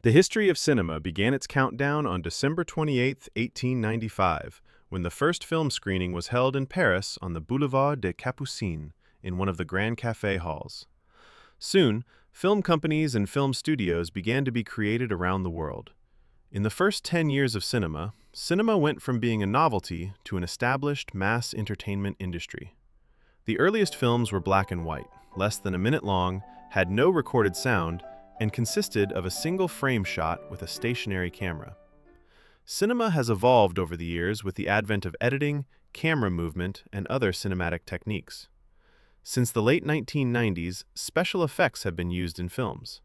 The history of cinema began its countdown on December 28, 1895, when the first film screening was held in Paris on the Boulevard des Capucines in one of the Grand Café halls. Soon, film companies and film studios began to be created around the world. In the first 10 years of cinema, cinema went from being a novelty to an established mass entertainment industry. The earliest films were black and white, less than a minute long, had no recorded sound, and consisted of a single frame shot with a stationary camera. Cinema has evolved over the years with the advent of editing, camera movement, and other cinematic techniques. Since the late 1990s, special effects have been used in films.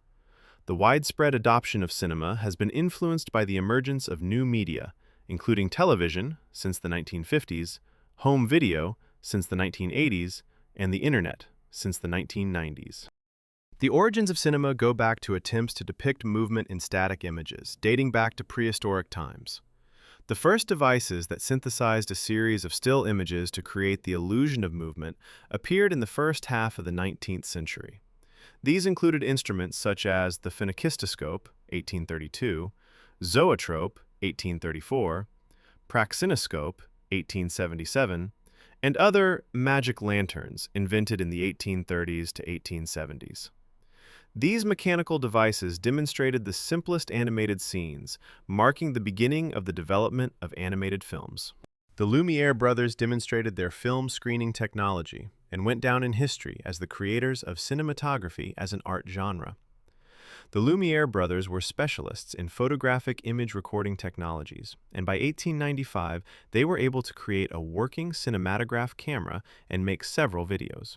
The widespread adoption of cinema has been influenced by the emergence of new media, including television since the 1950s, home video since the 1980s, and the Internet since the 1990s. The origins of cinema go back to attempts to depict movement in static images, dating back to prehistoric times. The first devices that synthesized a series of still images to create the illusion of movement appeared in the first half of the 19th century. These included instruments such as the Kinetoscope, 1832, zoetrope, 1834, praxinoscope, 1877, and other magic lanterns invented in the 1830s to 1870s. These mechanical devices demonstrated the simplest animated scenes, marking the beginning of the development of animated films. The Lumière brothers demonstrated their film screening technology and went down in history as the creators of cinematography as an art genre. The Lumière brothers were specialists in photographic image recording technologies, and by 1895 they were able to create a working cinematograph camera and make several videos.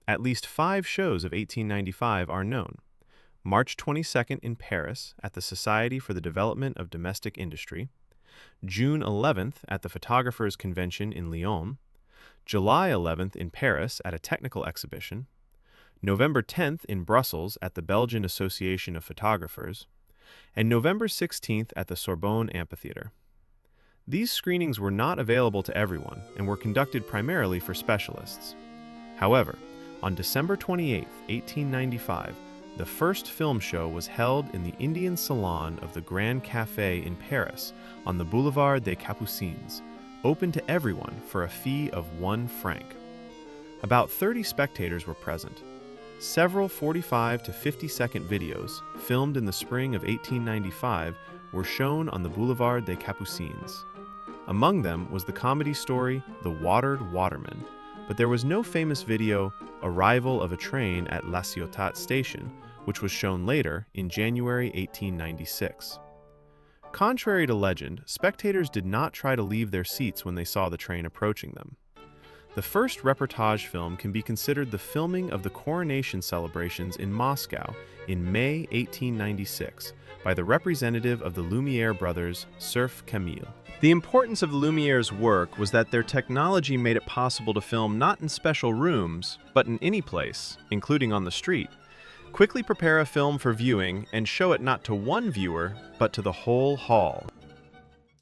At least 5 shows of 1895 are known. March 22nd in Paris at the Society for the Development of Domestic Industry, June 11th at the Photographers' Convention in Lyon, July 11th in Paris at a technical exhibition, November 10th in Brussels at the Belgian Association of Photographers, and November 16th at the Sorbonne Amphitheater. These screenings were not available to everyone and were conducted primarily for specialists. However, on December 28, 1895, the first film show was held in the Indian Salon of the Grand Café in Paris on the Boulevard des Capucines, open to everyone for a fee of 1 franc. About 30 spectators were present. Several 45 to 50-second videos, filmed in the spring of 1895, were shown on the Boulevard des Capucines. Among them was the comedy story The Watered Waterman, but there was no famous video, Arrival of a Train at La Ciotat Station, which was shown later in January 1896. Contrary to legend, spectators did not try to leave their seats when they saw the train approaching them. The first reportage film can be considered the filming of the coronation celebrations in Moscow in May 1896 by the representative of the Lumière brothers, Cerf Camille. The importance of the Lumière's work was that their technology made it possible to film not in special rooms, but in any place, including on the street. Quickly prepare a film for viewing and show it not to one viewer, but to the whole hall.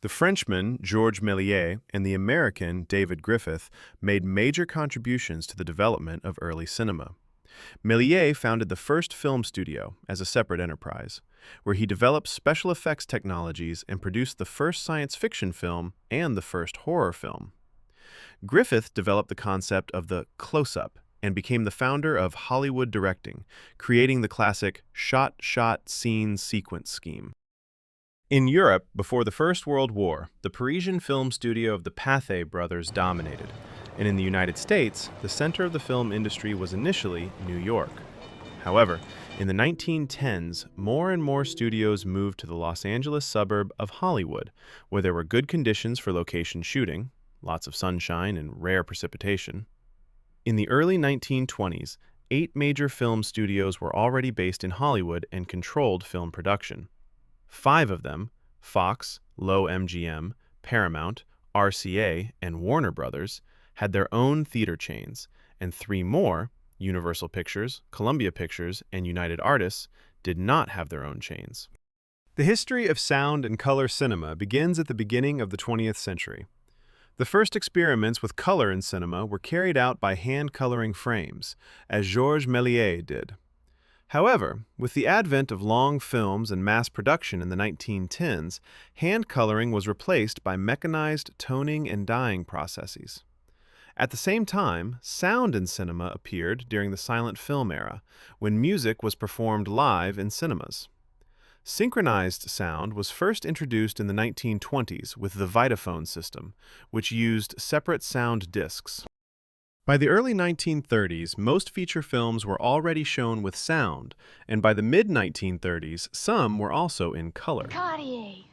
The Frenchman, Georges Méliès, and the American, David Griffith, made major contributions to the development of early cinema. Méliès founded the first film studio as a separate enterprise, where he developed special effects technologies and produced the first science fiction film and the first horror film. Griffith developed the concept of the close-up and became the founder of Hollywood directing, creating the classic shot-shot scene sequence scheme. In Europe, before the First World War, the Parisian film studio of the Pathé brothers dominated, and in the United States, the center of the film industry was initially New York. However, in the 1910s, more and more studios moved to the Los Angeles suburb of Hollywood, where there were good conditions for location shooting, lots of sunshine and rare precipitation. In the early 1920s, 8 major film studios were already based in Hollywood and controlled film production. 5 of them, Fox, Low MGM, Paramount, RCA, and Warner Brothers, had their own theater chains, and 3 more, Universal Pictures, Columbia Pictures, and United Artists, did not have their own chains. The history of sound and color cinema begins at the beginning of the 20th century. The first experiments with color in cinema were carried out by hand-coloring frames, as Georges Méliès did. However, with the advent of long films and mass production in the 1910s, hand coloring was replaced by mechanized toning and dyeing processes. At the same time, sound in cinema appeared during the silent film era, when music was performed live in cinemas. Synchronized sound was first introduced in the 1920s with the Vitaphone system, which used separate sound discs. By the early 1930s, most feature films were already shown with sound, and by the mid-1930s, some were also in color. Cartier.